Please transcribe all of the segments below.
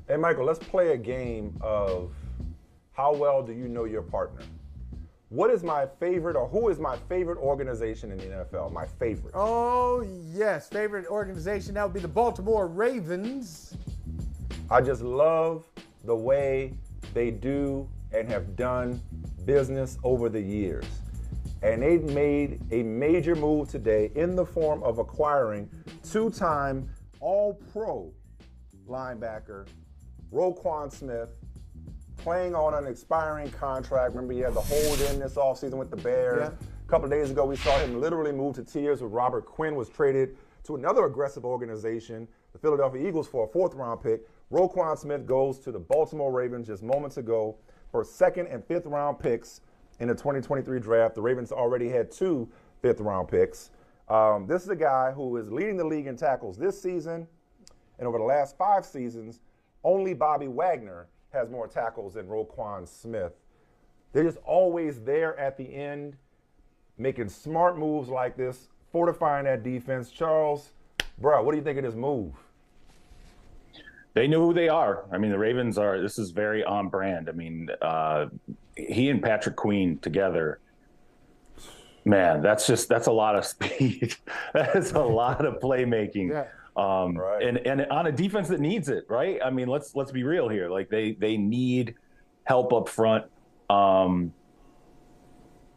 Hey, Michael, let's play a game of how well do you know your partner? What is my favorite, or who is my favorite organization in the NFL? My favorite. Oh, yes. Favorite organization, that would be the Baltimore Ravens. I just love the way they do and have done business over the years. And they've made a major move today in the form of acquiring two-time All-Pro linebacker Roquan Smith, playing on an expiring contract. Remember, he had the hold in this offseason with the Bears. Yeah. A couple of days ago, we saw him literally move to tears when Robert Quinn was traded to another aggressive organization, the Philadelphia Eagles, for a fourth-round pick. Roquan Smith goes to the Baltimore Ravens just moments ago for second and fifth-round picks in the 2023 draft. The Ravens already had two fifth-round picks. This is a guy who is leading the league in tackles this season, and over the last 5 seasons, only Bobby Wagner has more tackles than Roquan Smith. They're just always there at the end, making smart moves like this, fortifying that defense. Charles, bro, what do you think of this move? They know who they are. I mean, the Ravens are, this is very on brand. I mean, he and Patrick Queen together, man, that's a lot of speed. That's a lot of playmaking. Yeah. Right. And on a defense that needs it, right? I mean, let's be real here. Like they need help up front. I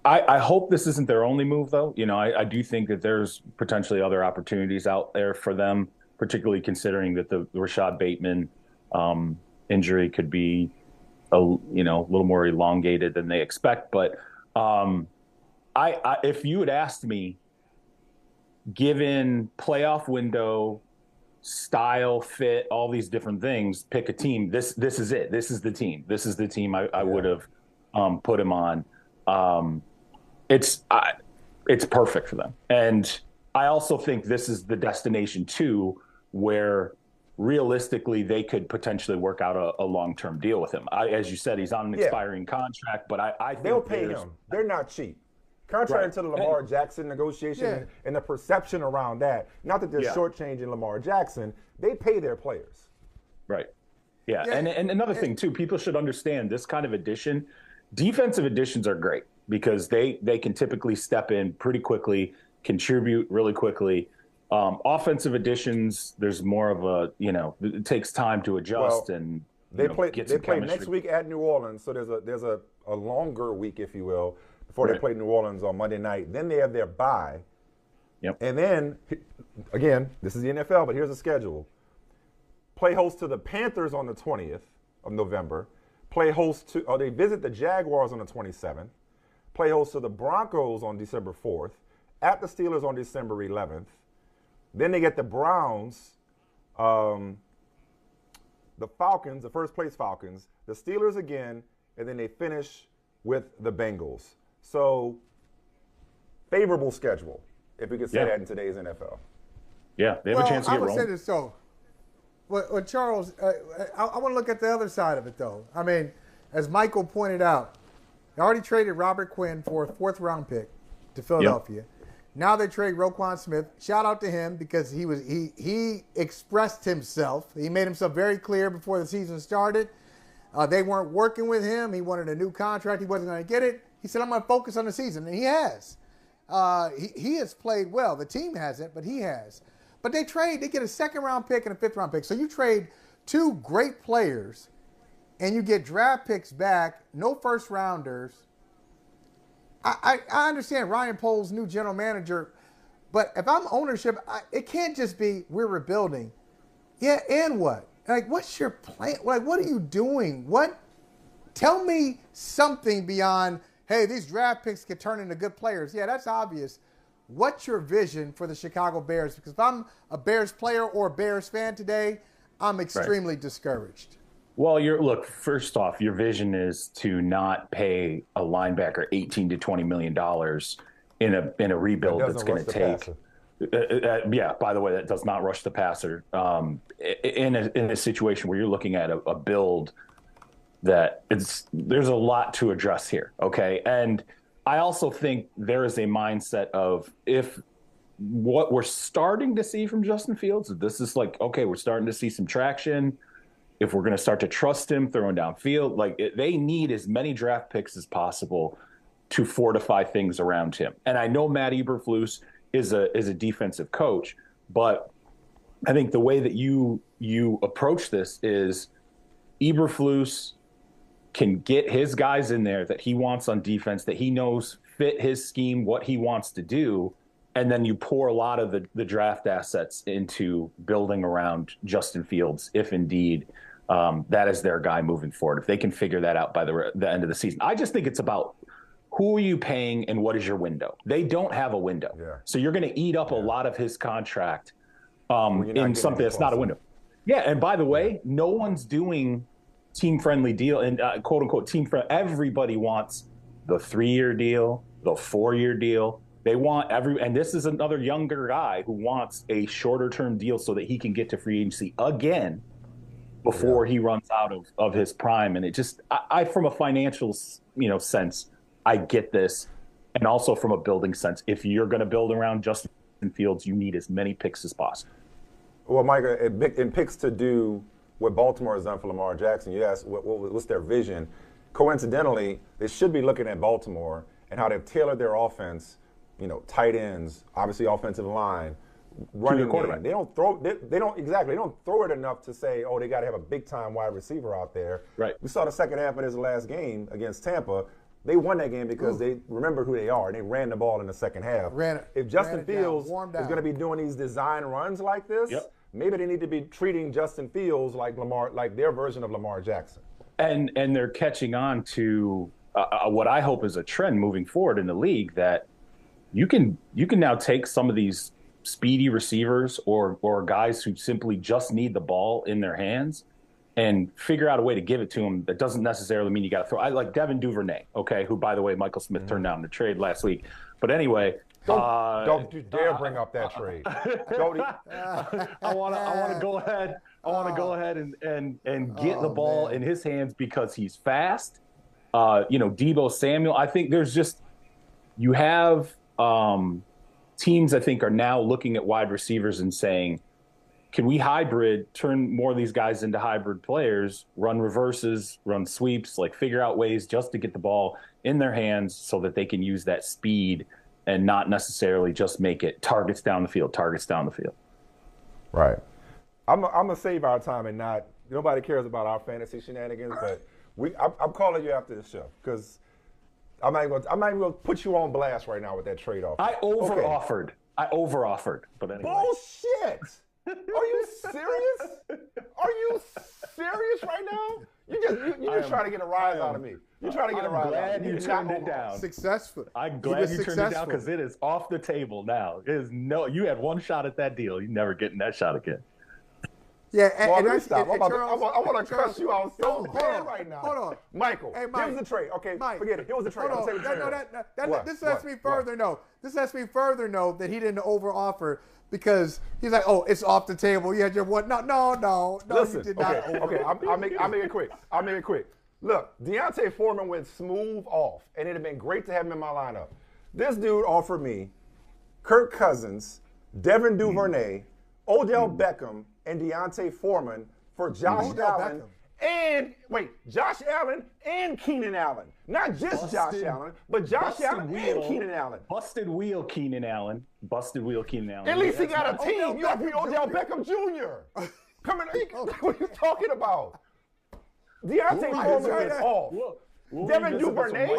hope this isn't their only move, though. You know, I do think that there's potentially other opportunities out there for them, particularly considering that the Rashad Bateman injury could be a little more elongated than they expect. But if you had asked me, given playoff window, style, fit, all these different things, pick a team. This is it. This is the team. This is the team I would have put him on. It's perfect for them. And I also think this is the destination too, where realistically they could potentially work out a long-term deal with him. As you said, he's on an expiring contract, but I think they'll pay him. They're not cheap. Contrary to the Lamar Jackson negotiation and the perception around that, not that they're shortchanging Lamar Jackson, they pay their players. Right. Yeah. And another thing, too, people should understand this kind of addition. Defensive additions are great because they can typically step in pretty quickly, contribute really quickly. Offensive additions, there's more of a, it takes time to adjust and they play next week at New Orleans, so there's a longer week, if you will, before they play New Orleans on Monday night. Then they have their bye. Yep. And then, again, this is the NFL, but here's the schedule. Play host to the Panthers on the 20th of November. They visit the Jaguars on the 27th. Play host to the Broncos on December 4th. At the Steelers on December 11th. Then they get the Browns, the Falcons, the first place Falcons, the Steelers again, and then they finish with the Bengals. So, favorable schedule, if we could say that in today's NFL. Yeah, they have a chance to get rolling. I would say this, though. Well, Charles, I want to look at the other side of it, though. I mean, as Michael pointed out, they already traded Robert Quinn for a fourth-round pick to Philadelphia. Yep. Now they trade Roquan Smith. Shout out to him because he expressed himself. He made himself very clear before the season started. They weren't working with him. He wanted a new contract. He wasn't going to get it. He said, I'm going to focus on the season, and he has. He has played well. The team hasn't, but he has. But they get a second-round pick and a fifth-round pick. So you trade two great players, and you get draft picks back, no first-rounders. I understand Ryan Poles, new general manager, but if I'm ownership, it can't just be we're rebuilding. Yeah, and what? Like, what's your plan? Like, what are you doing? Tell me something beyond, hey, these draft picks could turn into good players. Yeah, that's obvious. What's your vision for the Chicago Bears? Because if I'm a Bears player or a Bears fan today, I'm extremely discouraged. Well, first off, your vision is to not pay a linebacker $18 to $20 million in a rebuild that's going to take. By the way, that does not rush the passer. In a situation where you're looking at a build that there's a lot to address here. Okay. And I also think there is a mindset of if what we're starting to see from Justin Fields, this is like, okay, we're starting to see some traction. if we're going to start to trust him throwing downfield, like they need as many draft picks as possible to fortify things around him. And I know Matt Eberflus is a defensive coach, but I think the way that you approach this is Eberflus can get his guys in there that he wants on defense, that he knows fit his scheme, what he wants to do, and then you pour a lot of the draft assets into building around Justin Fields, if indeed that is their guy moving forward, if they can figure that out by the end of the season. I just think it's about who are you paying and what is your window. They don't have a window. Yeah. So you're going to eat up a lot of his contract in something that's not a window. Yeah, and by the way, no one's doing team-friendly deal and quote-unquote team-friendly. Everybody wants the 3-year deal, the 4-year deal. They want and this is another younger guy who wants a shorter-term deal so that he can get to free agency again before he runs out of his prime. And it just, I from a financial, sense, I get this. And also from a building sense, if you're going to build around Justin Fields, you need as many picks as possible. Well, Mike, in picks to do what Baltimore has done for Lamar Jackson, you asked what's their vision. Coincidentally, they should be looking at Baltimore and how they've tailored their offense, tight ends, obviously offensive line, running quarterback. They don't throw it enough to say, oh, they got to have a big-time wide receiver out there. Right. We saw the second half of this last game against Tampa. They won that game because they remembered who they are, and they ran the ball in the second half. If Justin Fields is going to be doing these design runs like this, maybe they need to be treating Justin Fields like their version of Lamar Jackson. And they're catching on to what I hope is a trend moving forward in the league, that you can now take some of these speedy receivers or guys who simply just need the ball in their hands and figure out a way to give it to them. That doesn't necessarily mean you got to throw. I like Devin Duvernay, okay, who, by the way, Michael Smith turned down the trade last week. But anyway, don't you dare bring up that trade. I want to go ahead. I want to go ahead and get the ball in his hands because he's fast. Deebo Samuel. I think there's just you have teams. I think are now looking at wide receivers and saying, can we turn more of these guys into hybrid players, run reverses, run sweeps, like figure out ways just to get the ball in their hands so that they can use that speed and not necessarily just make it targets down the field. Right. I'm gonna save our time and nobody cares about our fantasy shenanigans, but I'm calling you after the show because I'm not even gonna put you on blast right now with that trade offer. I over-offered, but anyway. Bullshit! Are you serious? Are you serious right now? You're just trying to get a rise out of me. You're trying to get a rise out of me. I'm glad you turned it down. Successful. I'm glad you turned it down because it is off the table now. You had one shot at that deal. You're never getting that shot again. Yeah, I want to cuss you out so bad right now. Hold on. Michael, hey, Mike, here was the trade. Okay, Mike, forget it. Here was the trade. Hold on. This lets me further know. This lets me further know that he didn't over-offer because he's like, oh, it's off the table. You had your one. No. Listen, you did not. Okay, I'll make it quick. Look, Deontay Foreman went smooth off, and it'd have been great to have him in my lineup. This dude offered me Kirk Cousins, Devin Duvernay, Odell Beckham, and Deontay Foreman for Josh Allen. Josh Allen and Keenan Allen. Not just Josh Allen, but Josh Allen and Keenan Allen. Busted wheel Keenan Allen. At least he got a team. You offered me Odell Beckham Jr. What are you talking about? Deontay Foreman is off. Devin Duvernay?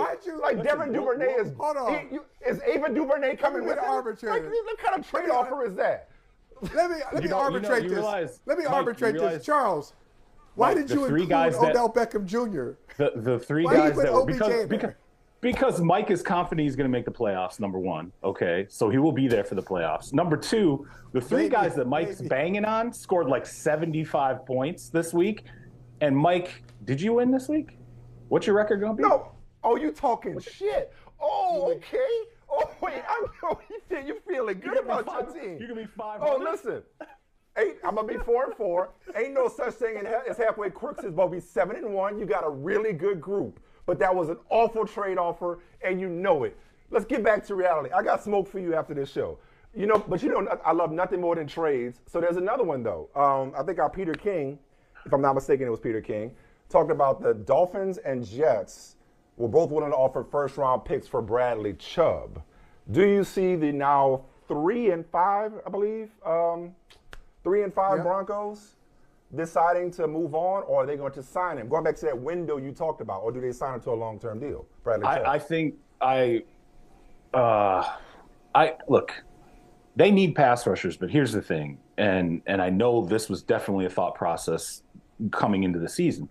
Devin Duvernay is. Hold on. Is Ava Duvernay coming with him? What kind of trade offer is that? Let me arbitrate this. Let me arbitrate this. Charles, why did you include Odell Beckham Jr.? The three guys that were because Mike is confident he's going to make the playoffs, number one. Okay, so he will be there for the playoffs. Number two, the three guys that Mike's banging on scored like 75 points this week. And Mike, did you win this week? What's your record going to be? No. Oh, you talking shit. Oh, okay. Oh, wait, you're feeling good about your team. You're going to be 500. Oh, listen. I'm going to be 4-4. Ain't no such thing as halfway crooks. It's going to be 7-1. You got a really good group. But that was an awful trade offer, and you know it. Let's get back to reality. I got smoke for you after this show. I love nothing more than trades. So there's another one, though. I think our Peter King if I'm not mistaken, it was Peter King, talked about the Dolphins and Jets were both willing to offer first-round picks for Bradley Chubb. Do you see the now 3 and 5, I believe, 3 and 5 Broncos deciding to move on, or are they going to sign him? Going back to that window you talked about, or do they sign him to a long-term deal? Bradley Chubb. I think look, they need pass rushers, but here's the thing, and I know this was definitely a thought process coming into the season.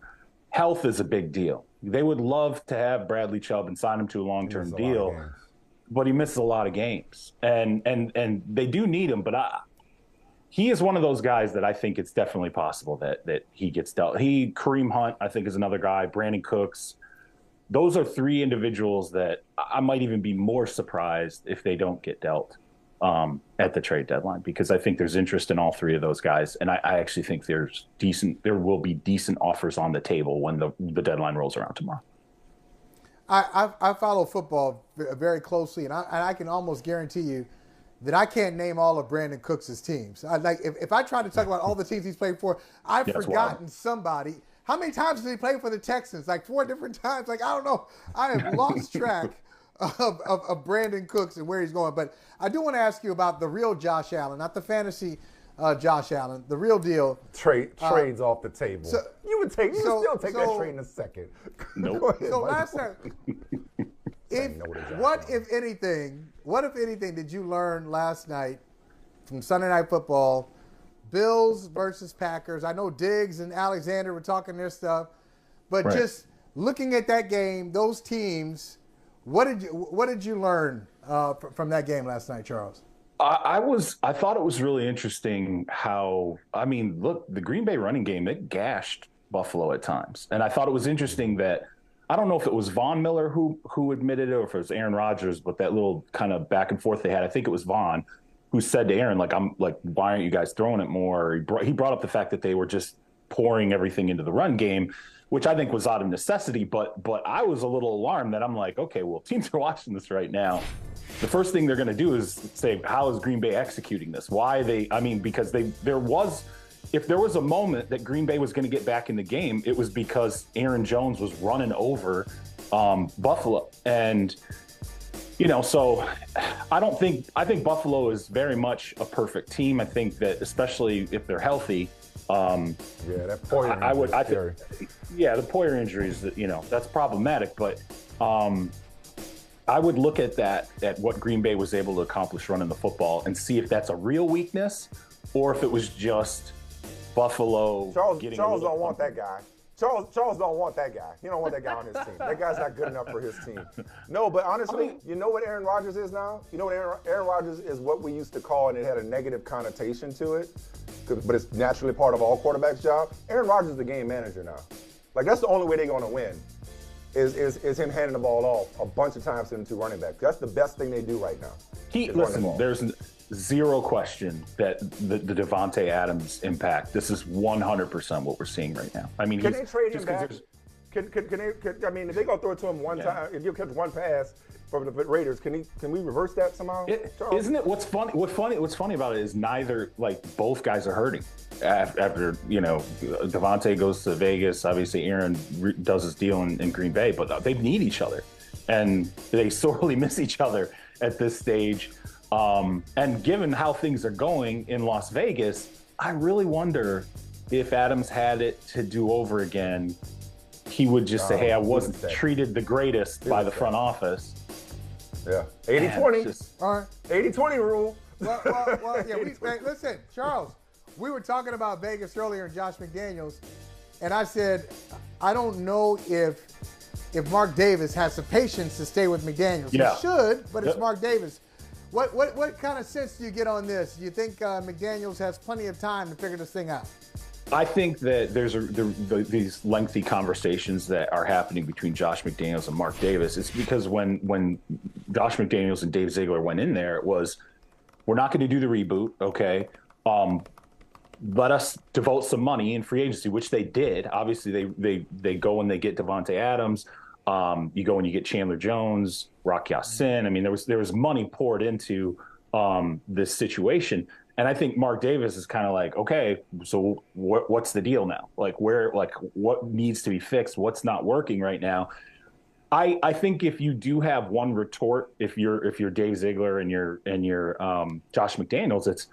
Health is a big deal. They would love to have Bradley Chubb and sign him to a long-term deal, but he misses a lot of games, and they do need him. But he is one of those guys that I think it's definitely possible that he gets dealt. Kareem Hunt, I think, is another guy. Brandon Cooks. Those are 3 individuals that I might even be more surprised if they don't get dealt at the trade deadline, because I think there's interest in all 3 of those guys, and I actually think there will be decent offers on the table when the deadline rolls around tomorrow. I follow football very closely, and I can almost guarantee you that I can't name all of Brandon Cooks' teams. If I try to talk about all the teams he's played for, I've forgotten somebody. How many times did he play for the Texans? Like 4 different times? Like, I don't know. I have lost track of Brandon Cooks and where he's going. But I do want to ask you about the real Josh Allen, not the fantasy Josh Allen, the real deal. Trades off the table. So, you would still take that trade in a second. Nope. So last time, what if anything did you learn last night from Sunday Night Football? Bills versus Packers. I know Diggs and Alexander were talking their stuff, but just looking at that game, those teams, what did you learn from that game last night, Charles? I thought it was really interesting how, look, the Green Bay running game, it gashed Buffalo at times. And I thought it was interesting that, I don't know if it was Von Miller who admitted it or if it was Aaron Rodgers, but that little kind of back and forth they had, I think it was Von, who said to Aaron, why aren't you guys throwing it more? He brought up the fact that they were just pouring everything into the run game, which I think was out of necessity. But I was a little alarmed that I'm like, okay, well, teams are watching this right now. The first thing they're going to do is say, how is Green Bay executing this? Because if there was a moment that Green Bay was going to get back in the game, it was because Aaron Jones was running over Buffalo. And so I think Buffalo is very much a perfect team. I think that especially if they're healthy. That Poyer injury. The Poyer injuries, that's problematic. But I would look at what Green Bay was able to accomplish running the football and see if that's a real weakness or if it was just Buffalo. Charles don't want that guy. Charles don't want that guy. He don't want that guy on his team. That guy's not good enough for his team. No, but honestly, you know what Aaron Rodgers is now? You know what Aaron Rodgers is what we used to call, and it had a negative connotation to it, but it's naturally part of all quarterbacks' job. Aaron Rodgers is the game manager now. That's the only way they're going to win is him handing the ball off a bunch of times to them 2 running backs. That's the best thing they do right now. There's zero question that the Davante Adams impact. This is 100% what we're seeing right now. Can they trade him back? If they go throw it to him one time, if you catch one pass from the Raiders, can we reverse that somehow? Isn't it? What's funny about it is neither, both guys are hurting. After Davante goes to Vegas, obviously Aaron does his deal in Green Bay, but they need each other, and they sorely miss each other at this stage. And given how things are going in Las Vegas, I really wonder if Adams had it to do over again, he would just say, hey, I wasn't treated the greatest by the front office. Yeah. 80-20. All right. 80-20 rule. Listen, Charles, we were talking about Vegas earlier and Josh McDaniels, and I said, I don't know if Mark Davis has the patience to stay with McDaniels. Yeah. He should, but it's Mark Davis. What kind of sense do you get on this? Do you think McDaniels has plenty of time to figure this thing out? I think that there's these lengthy conversations that are happening between Josh McDaniels and Mark Davis. It's because when Josh McDaniels and Dave Ziegler went in there, it was, we're not going to do the reboot, okay? Let us devote some money in free agency, which they did. Obviously, they go and they get Davante Adams. You go and you get Chandler Jones, Roquan Smith. There was money poured into this situation. And I think Mark Davis is kind of like, okay, so what's the deal now? Like what needs to be fixed? What's not working right now? I think if you do have one retort, if you're Dave Ziegler and you're Josh McDaniels, it's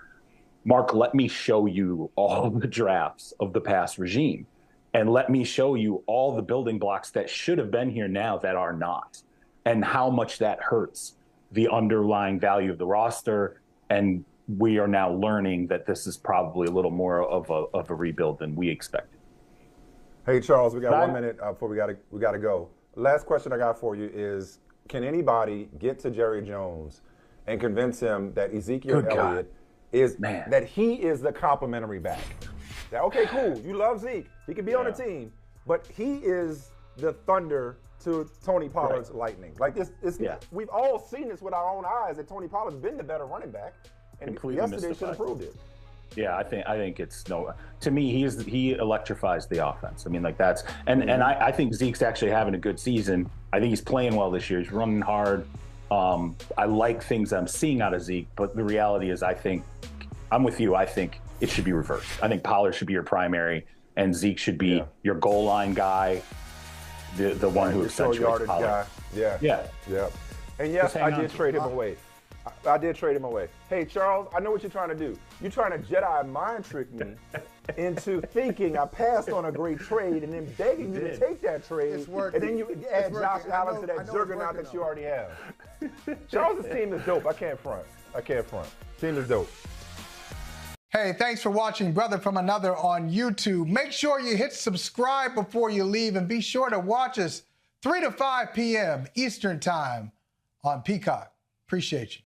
Mark, let me show you all the drafts of the past regime, and let me show you all the building blocks that should have been here now that are not, and how much that hurts the underlying value of the roster. And we are now learning that this is probably a little more of a rebuild than we expected. Hey Charles, we got 1 minute before we gotta go. Last question I got for you is: can anybody get to Jerry Jones and convince him that Ezekiel Elliott that he is the complimentary back? That, okay, cool. You love Zeke. He can be on the team, but he is the thunder to Tony Pollard's lightning. Like we've all seen this with our own eyes that Tony Pollard's been the better running back, and yesterday should have proved it. Yeah, I think it's to me, he electrifies the offense. I mean, like that's and I think Zeke's actually having a good season. I think he's playing well this year. He's running hard. I like things I'm seeing out of Zeke, but the reality is I think I'm with you. I think it should be reversed. I think Pollard should be your primary, and Zeke should be your goal line guy, the one who accentuates Pollard. Yeah. And yes, I did trade him away. I did trade him away. Hey, Charles, I know what you're trying to do. You're trying to Jedi mind trick me into thinking I passed on a great trade and then begging you to take that trade. It's working. And then you add Josh Allen to that juggernaut that you already have. Charles' team is dope. I can't front. Team is dope. Hey, thanks for watching Brother from Another on YouTube. Make sure you hit subscribe before you leave, and be sure to watch us 3 to 5 p.m. Eastern Time on Peacock. Appreciate you.